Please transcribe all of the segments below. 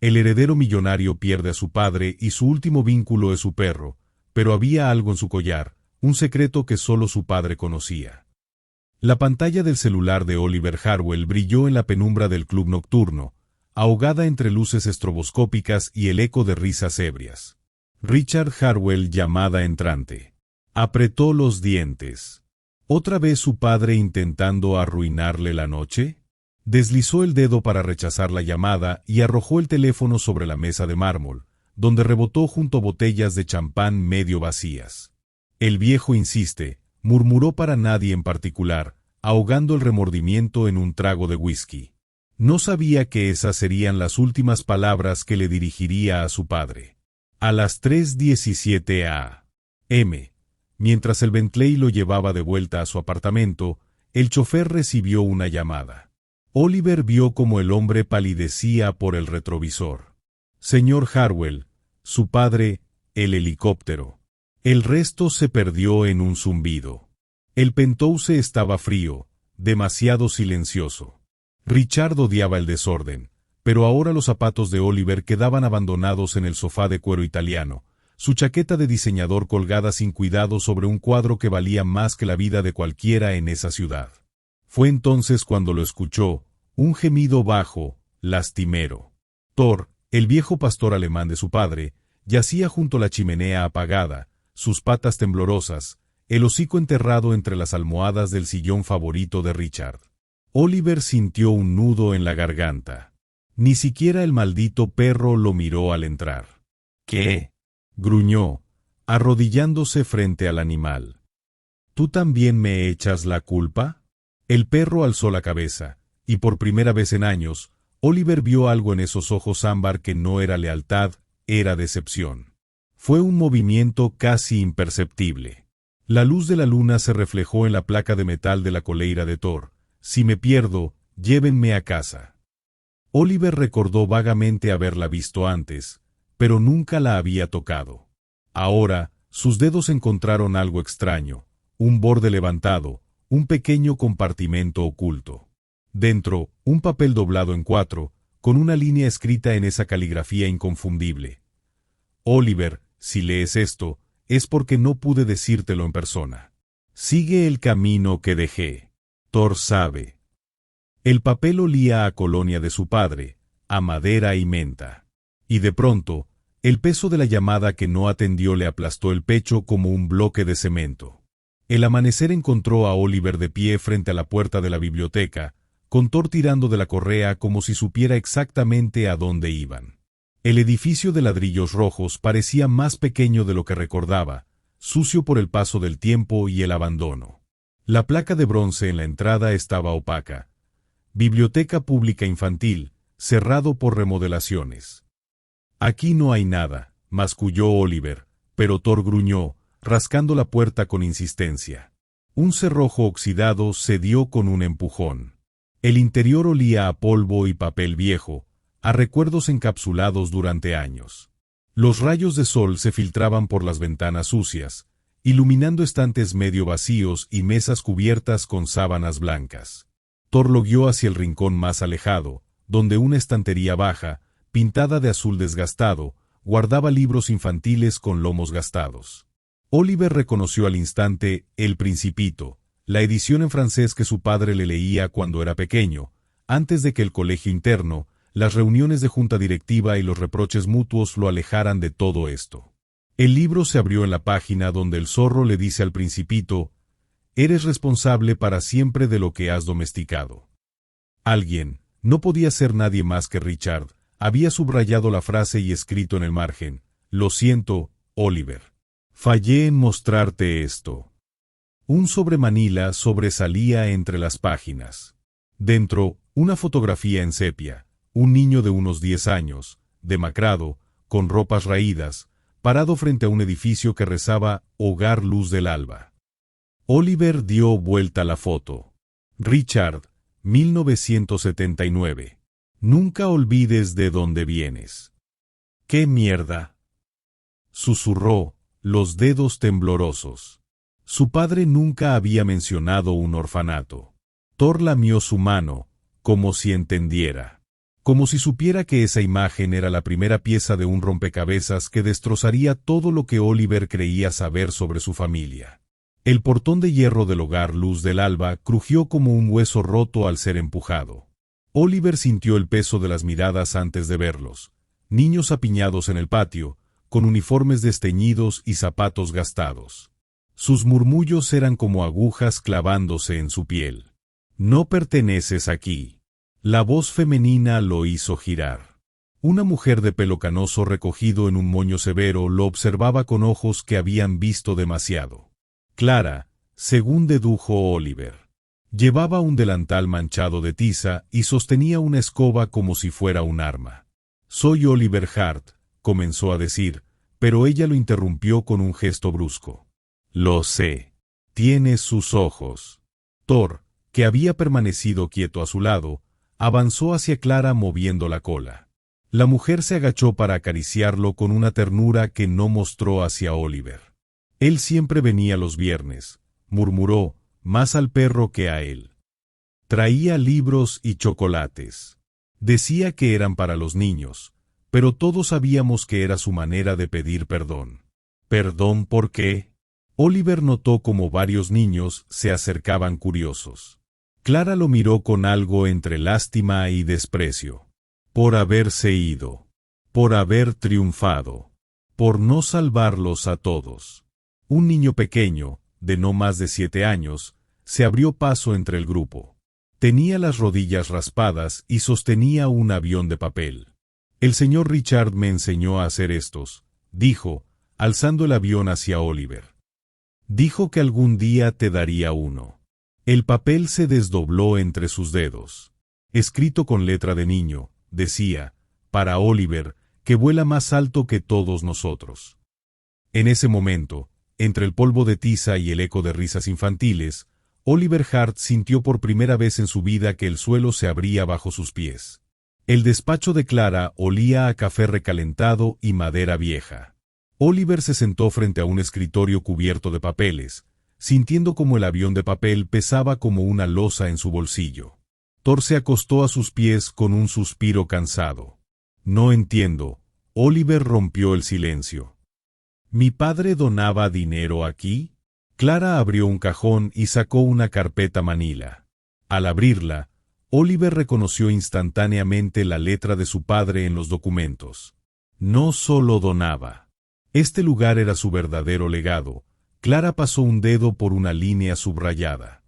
El heredero millonario pierde a su padre y su último vínculo es su perro, pero había algo en su collar, un secreto que solo su padre conocía. La pantalla del celular de Oliver Harwell brilló en la penumbra del club nocturno, ahogada entre luces estroboscópicas y el eco de risas ebrias. Richard Harwell, llamada entrante. Apretó los dientes. ¿Otra vez su padre intentando arruinarle la noche? Deslizó el dedo para rechazar la llamada y arrojó el teléfono sobre la mesa de mármol, donde rebotó junto a botellas de champán medio vacías. El viejo insiste, murmuró para nadie en particular, ahogando el remordimiento en un trago de whisky. No sabía que esas serían las últimas palabras que le dirigiría a su padre. A las 3:17 a.m., mientras el Bentley lo llevaba de vuelta a su apartamento, el chofer recibió una llamada. Oliver vio cómo el hombre palidecía por el retrovisor. Señor Harwell, su padre, el helicóptero. El resto se perdió en un zumbido. El Penthouse estaba frío, demasiado silencioso. Richard odiaba el desorden, pero ahora los zapatos de Oliver quedaban abandonados en el sofá de cuero italiano, su chaqueta de diseñador colgada sin cuidado sobre un cuadro que valía más que la vida de cualquiera en esa ciudad. Fue entonces cuando lo escuchó, un gemido bajo, lastimero. Thor, el viejo pastor alemán de su padre, yacía junto a la chimenea apagada, sus patas temblorosas, el hocico enterrado entre las almohadas del sillón favorito de Richard. Oliver sintió un nudo en la garganta. Ni siquiera el maldito perro lo miró al entrar. ¿Qué? Gruñó, arrodillándose frente al animal. ¿Tú también me echas la culpa? El perro alzó la cabeza, y por primera vez en años, Oliver vio algo en esos ojos ámbar que no era lealtad, era decepción. Fue un movimiento casi imperceptible. La luz de la luna se reflejó en la placa de metal de la coleira de Thor. Si me pierdo, llévenme a casa. Oliver recordó vagamente haberla visto antes, pero nunca la había tocado. Ahora, sus dedos encontraron algo extraño, un borde levantado, un pequeño compartimento oculto. Dentro, un papel doblado en 4, con una línea escrita en esa caligrafía inconfundible. Oliver, si lees esto, es porque no pude decírtelo en persona. Sigue el camino que dejé. Thor sabe. El papel olía a colonia de su padre, a madera y menta. Y de pronto, el peso de la llamada que no atendió le aplastó el pecho como un bloque de cemento. El amanecer encontró a Oliver de pie frente a la puerta de la biblioteca, con Thor tirando de la correa como si supiera exactamente a dónde iban. El edificio de ladrillos rojos parecía más pequeño de lo que recordaba, sucio por el paso del tiempo y el abandono. La placa de bronce en la entrada estaba opaca. Biblioteca Pública Infantil, cerrado por remodelaciones. Aquí no hay nada, masculló Oliver, pero Thor gruñó, rascando la puerta con insistencia. Un cerrojo oxidado cedió con un empujón. El interior olía a polvo y papel viejo, a recuerdos encapsulados durante años. Los rayos de sol se filtraban por las ventanas sucias, iluminando estantes medio vacíos y mesas cubiertas con sábanas blancas. Thor lo guió hacia el rincón más alejado, donde una estantería baja, pintada de azul desgastado, guardaba libros infantiles con lomos gastados. Oliver reconoció al instante El Principito, la edición en francés que su padre le leía cuando era pequeño, antes de que el colegio interno, las reuniones de junta directiva y los reproches mutuos lo alejaran de todo esto. El libro se abrió en la página donde el zorro le dice al Principito: «Eres responsable para siempre de lo que has domesticado». Alguien, no podía ser nadie más que Richard, había subrayado la frase y escrito en el margen: «Lo siento, Oliver. Fallé en mostrarte esto». Un sobremanila sobresalía entre las páginas. Dentro, una fotografía en sepia, un niño de unos 10 años, demacrado, con ropas raídas, parado frente a un edificio que rezaba «Hogar Luz del Alba». Oliver dio vuelta a la foto. Richard, 1979. Nunca olvides de dónde vienes. ¿Qué mierda?, susurró, los dedos temblorosos. Su padre nunca había mencionado un orfanato. Thor lamió su mano, como si entendiera. como si supiera que esa imagen era la primera pieza de un rompecabezas que destrozaría todo lo que Oliver creía saber sobre su familia. El portón de hierro del hogar Luz del Alba crujió como un hueso roto al ser empujado. Oliver sintió el peso de las miradas antes de verlos. Niños apiñados en el patio, con uniformes desteñidos y zapatos gastados. Sus murmullos eran como agujas clavándose en su piel. «No perteneces aquí». La voz femenina lo hizo girar. Una mujer de pelo canoso recogido en un moño severo lo observaba con ojos que habían visto demasiado. Clara, según dedujo Oliver. Llevaba un delantal manchado de tiza y sostenía una escoba como si fuera un arma. «Soy Oliver Hart», comenzó a decir, pero ella lo interrumpió con un gesto brusco. «Lo sé. Tienes sus ojos». Thor, que había permanecido quieto a su lado, avanzó hacia Clara moviendo la cola. La mujer se agachó para acariciarlo con una ternura que no mostró hacia Oliver. «Él siempre venía los viernes», murmuró, más al perro que a él. Traía libros y chocolates. Decía que eran para los niños, pero todos sabíamos que era su manera de pedir perdón. ¿Perdón por qué? Oliver notó como varios niños se acercaban curiosos. Clara lo miró con algo entre lástima y desprecio. Por haberse ido. Por haber triunfado. Por no salvarlos a todos. Un niño pequeño, de no más de 7 años, se abrió paso entre el grupo. Tenía las rodillas raspadas y sostenía un avión de papel. «El señor Richard me enseñó a hacer estos», dijo, alzando el avión hacia Oliver. «Dijo que algún día te daría uno». El papel se desdobló entre sus dedos. Escrito con letra de niño, decía, «Para Oliver, que vuela más alto que todos nosotros». En ese momento, entre el polvo de tiza y el eco de risas infantiles, Oliver Hart sintió por primera vez en su vida que el suelo se abría bajo sus pies. El despacho de Clara olía a café recalentado y madera vieja. Oliver se sentó frente a un escritorio cubierto de papeles, sintiendo como el avión de papel pesaba como una losa en su bolsillo. Thor se acostó a sus pies con un suspiro cansado. «No entiendo». Oliver rompió el silencio. «¿Mi padre donaba dinero aquí?» Clara abrió un cajón y sacó una carpeta manila. Al abrirla, Oliver reconoció instantáneamente la letra de su padre en los documentos. No solo donaba. Este lugar era su verdadero legado. Clara pasó un dedo por una línea subrayada.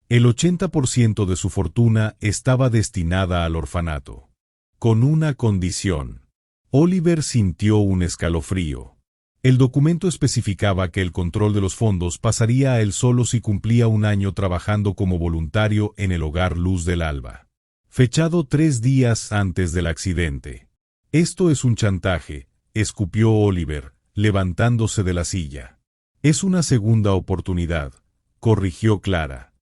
El 80% de su fortuna estaba destinada al orfanato. Con una condición. Oliver sintió un escalofrío. El documento especificaba que el control de los fondos pasaría a él solo si cumplía un año trabajando como voluntario en el hogar Luz del Alba. Fechado 3 días antes del accidente. «Esto es un chantaje», escupió Oliver, levantándose de la silla. «Es una segunda oportunidad», corrigió Clara.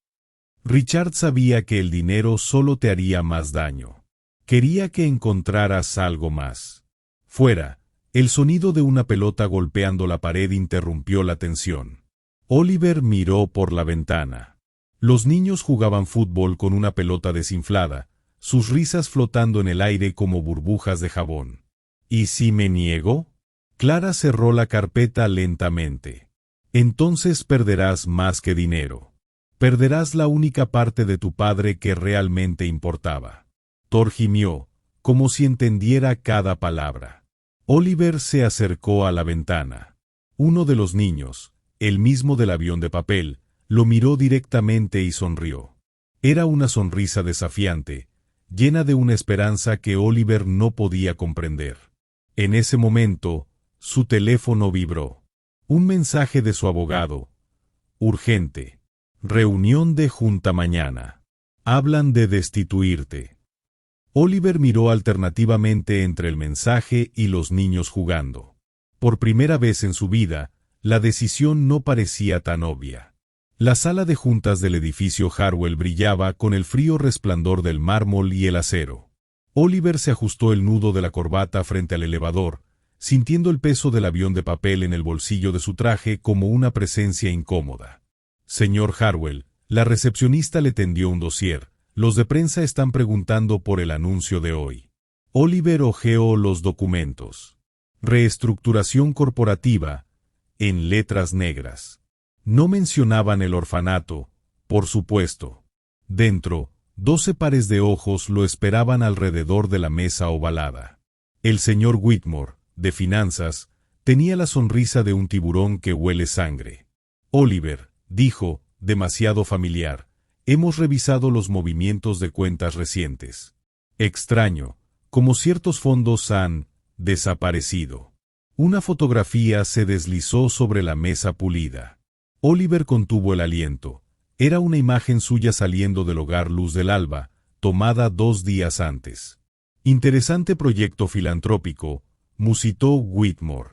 Richard sabía que el dinero solo te haría más daño. Quería que encontraras algo más. Fuera. El sonido de una pelota golpeando la pared interrumpió la tensión. Oliver miró por la ventana. Los niños jugaban fútbol con una pelota desinflada, sus risas flotando en el aire como burbujas de jabón. ¿Y si me niego? Clara cerró la carpeta lentamente. Entonces perderás más que dinero. Perderás la única parte de tu padre que realmente importaba. Thor gimió, como si entendiera cada palabra. Oliver se acercó a la ventana. Uno de los niños, el mismo del avión de papel, lo miró directamente y sonrió. Era una sonrisa desafiante, llena de una esperanza que Oliver no podía comprender. En ese momento, su teléfono vibró. Un mensaje de su abogado. Urgente. Reunión de junta mañana. Hablan de destituirte. Oliver miró alternativamente entre el mensaje y los niños jugando. Por primera vez en su vida, la decisión no parecía tan obvia. La sala de juntas del edificio Harwell brillaba con el frío resplandor del mármol y el acero. Oliver se ajustó el nudo de la corbata frente al elevador, sintiendo el peso del avión de papel en el bolsillo de su traje como una presencia incómoda. «Señor Harwell», la recepcionista le tendió un dossier. «Los de prensa están preguntando por el anuncio de hoy». Oliver hojeó los documentos. Reestructuración corporativa, en letras negras. No mencionaban el orfanato, por supuesto. Dentro, 12 pares de ojos lo esperaban alrededor de la mesa ovalada. El señor Whitmore, de finanzas, tenía la sonrisa de un tiburón que huele sangre. Oliver, dijo, demasiado familiar, hemos revisado los movimientos de cuentas recientes. Extraño, como ciertos fondos han desaparecido. Una fotografía se deslizó sobre la mesa pulida. Oliver contuvo el aliento. Era una imagen suya saliendo del hogar Luz del Alba, tomada 2 días antes. Interesante proyecto filantrópico, musitó Whitmore.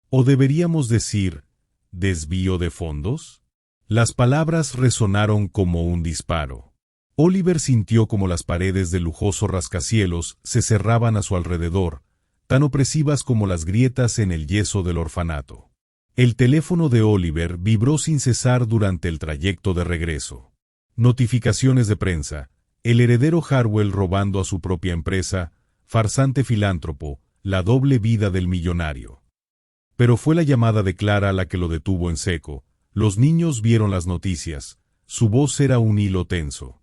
¿O deberíamos decir, desvío de fondos? Las palabras resonaron como un disparo. Oliver sintió como las paredes del lujoso rascacielos se cerraban a su alrededor, tan opresivas como las grietas en el yeso del orfanato. El teléfono de Oliver vibró sin cesar durante el trayecto de regreso. Notificaciones de prensa, el heredero Harwell robando a su propia empresa, farsante filántropo, la doble vida del millonario. Pero fue la llamada de Clara la que lo detuvo en seco. Los niños vieron las noticias, su voz era un hilo tenso.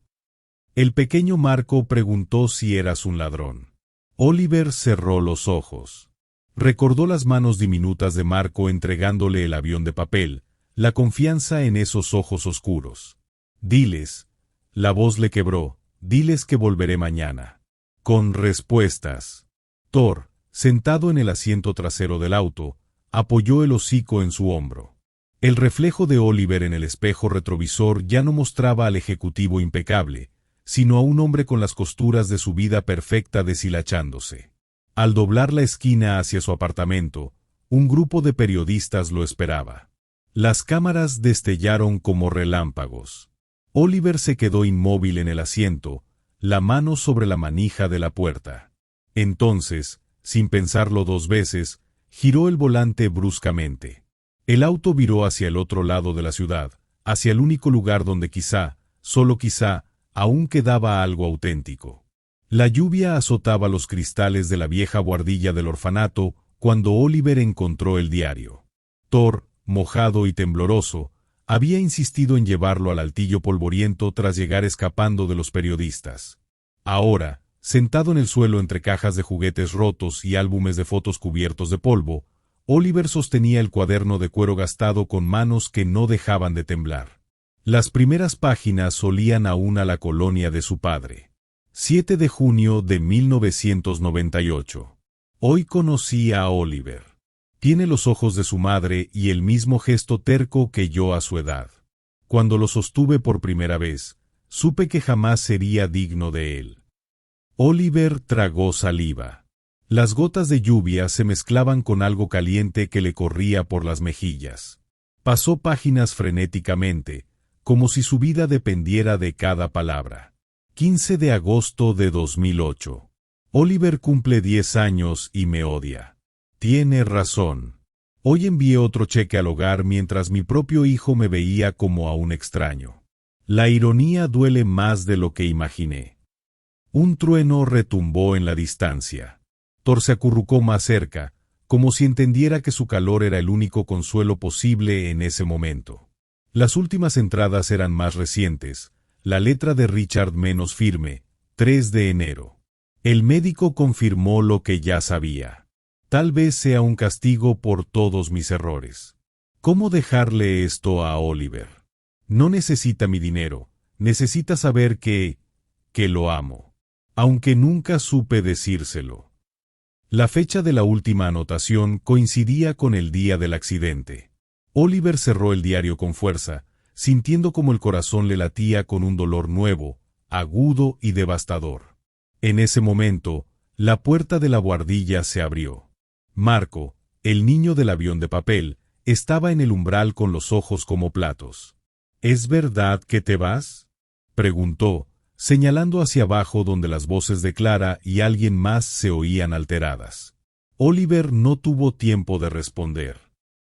El pequeño Marco preguntó si eras un ladrón. Oliver cerró los ojos. Recordó las manos diminutas de Marco entregándole el avión de papel, la confianza en esos ojos oscuros. Diles, la voz le quebró, diles que volveré mañana. Con respuestas. Thor, sentado en el asiento trasero del auto, apoyó el hocico en su hombro. El reflejo de Oliver en el espejo retrovisor ya no mostraba al ejecutivo impecable, sino a un hombre con las costuras de su vida perfecta deshilachándose. Al doblar la esquina hacia su apartamento, un grupo de periodistas lo esperaba. Las cámaras destellaron como relámpagos. Oliver se quedó inmóvil en el asiento, la mano sobre la manija de la puerta. Entonces, sin pensarlo 2 veces, giró el volante bruscamente. El auto viró hacia el otro lado de la ciudad, hacia el único lugar donde quizá, solo quizá, aún quedaba algo auténtico. La lluvia azotaba los cristales de la vieja buhardilla del orfanato cuando Oliver encontró el diario. Thor, mojado y tembloroso, había insistido en llevarlo al altillo polvoriento tras llegar escapando de los periodistas. Ahora, sentado en el suelo entre cajas de juguetes rotos y álbumes de fotos cubiertos de polvo, Oliver sostenía el cuaderno de cuero gastado con manos que no dejaban de temblar. Las primeras páginas olían aún a la colonia de su padre. 7 de junio de 1998. Hoy conocí a Oliver. Tiene los ojos de su madre y el mismo gesto terco que yo a su edad. Cuando lo sostuve por primera vez, supe que jamás sería digno de él. Oliver tragó saliva. Las gotas de lluvia se mezclaban con algo caliente que le corría por las mejillas. Pasó páginas frenéticamente, como si su vida dependiera de cada palabra. 15 de agosto de 2008. Oliver cumple 10 años y me odia. Tiene razón. Hoy envié otro cheque al hogar mientras mi propio hijo me veía como a un extraño. La ironía duele más de lo que imaginé. Un trueno retumbó en la distancia. Thor se acurrucó más cerca, como si entendiera que su calor era el único consuelo posible en ese momento. Las últimas entradas eran más recientes, la letra de Richard menos firme, 3 de enero. El médico confirmó lo que ya sabía. Tal vez sea un castigo por todos mis errores. ¿Cómo dejarle esto a Oliver? No necesita mi dinero, necesita saber que lo amo. Aunque nunca supe decírselo. La fecha de la última anotación coincidía con el día del accidente. Oliver cerró el diario con fuerza, sintiendo como el corazón le latía con un dolor nuevo, agudo y devastador. En ese momento, la puerta de la buhardilla se abrió. Marco, el niño del avión de papel, estaba en el umbral con los ojos como platos. ¿Es verdad que te vas?, preguntó, señalando hacia abajo donde las voces de Clara y alguien más se oían alteradas. Oliver no tuvo tiempo de responder.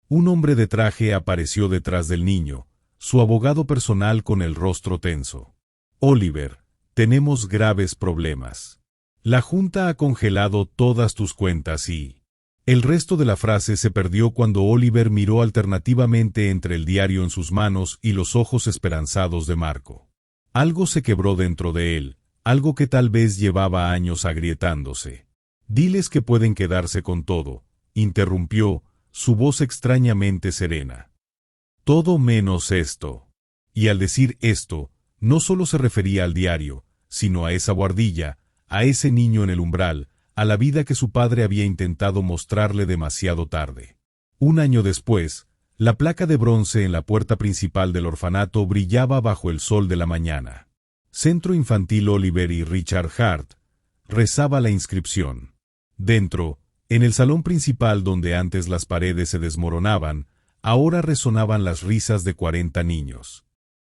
Un hombre de traje apareció detrás del niño, su abogado personal con el rostro tenso. Oliver, tenemos graves problemas. La Junta ha congelado todas tus cuentas y... El resto de la frase se perdió cuando Oliver miró alternativamente entre el diario en sus manos y los ojos esperanzados de Marco. Algo se quebró dentro de él, algo que tal vez llevaba años agrietándose. «Diles que pueden quedarse con todo», interrumpió, su voz extrañamente serena. «Todo menos esto». Y al decir esto, no solo se refería al diario, sino a esa buhardilla, a ese niño en el umbral, a la vida que su padre había intentado mostrarle demasiado tarde. Un año después, la placa de bronce en la puerta principal del orfanato brillaba bajo el sol de la mañana. Centro Infantil Oliver y Richard Hart, rezaba la inscripción. Dentro, en el salón principal donde antes las paredes se desmoronaban, ahora resonaban las risas de 40 niños.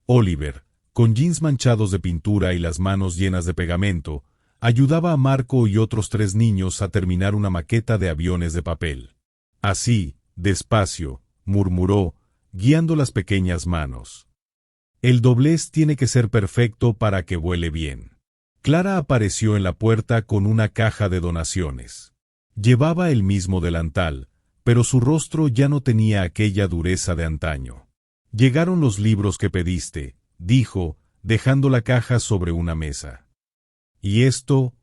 Oliver, con jeans manchados de pintura y las manos llenas de pegamento, ayudaba a Marco y otros 3 niños a terminar una maqueta de aviones de papel. Así, despacio, murmuró, guiando las pequeñas manos. El doblez tiene que ser perfecto para que vuele bien. Clara apareció en la puerta con una caja de donaciones. Llevaba el mismo delantal, pero su rostro ya no tenía aquella dureza de antaño. «Llegaron los libros que pediste», dijo, dejando la caja sobre una mesa. «Y esto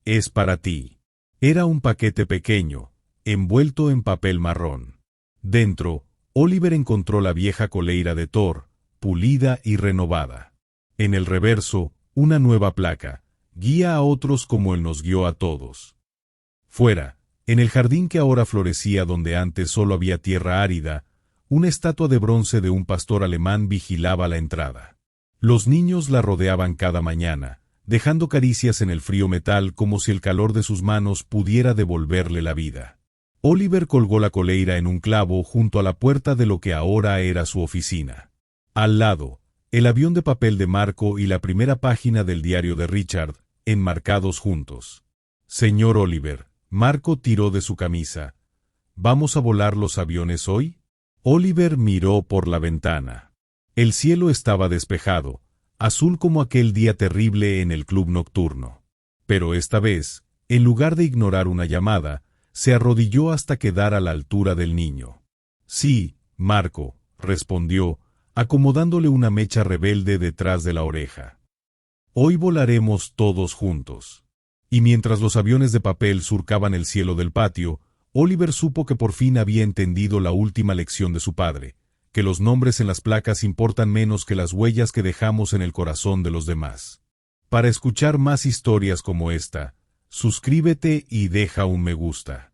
es para ti». Era un paquete pequeño, envuelto en papel marrón. Dentro, Oliver encontró la vieja coleira de Thor, pulida y renovada. En el reverso, una nueva placa: «Guía a otros como Él nos guió a todos». Fuera, en el jardín que ahora florecía donde antes solo había tierra árida, una estatua de bronce de un pastor alemán vigilaba la entrada. Los niños la rodeaban cada mañana, dejando caricias en el frío metal como si el calor de sus manos pudiera devolverle la vida. Oliver colgó la coleira en un clavo junto a la puerta de lo que ahora era su oficina. Al lado, el avión de papel de Marco y la primera página del diario de Richard, enmarcados juntos. «Señor Oliver», Marco tiró de su camisa. «¿Vamos a volar los aviones hoy?» Oliver miró por la ventana. El cielo estaba despejado, azul como aquel día terrible en el club nocturno. Pero esta vez, en lugar de ignorar una llamada, se arrodilló hasta quedar a la altura del niño. «Sí, Marco», respondió, acomodándole una mecha rebelde detrás de la oreja. «Hoy volaremos todos juntos». Y mientras los aviones de papel surcaban el cielo del patio, Oliver supo que por fin había entendido la última lección de su padre, que los nombres en las placas importan menos que las huellas que dejamos en el corazón de los demás. Para escuchar más historias como esta, suscríbete y deja un me gusta.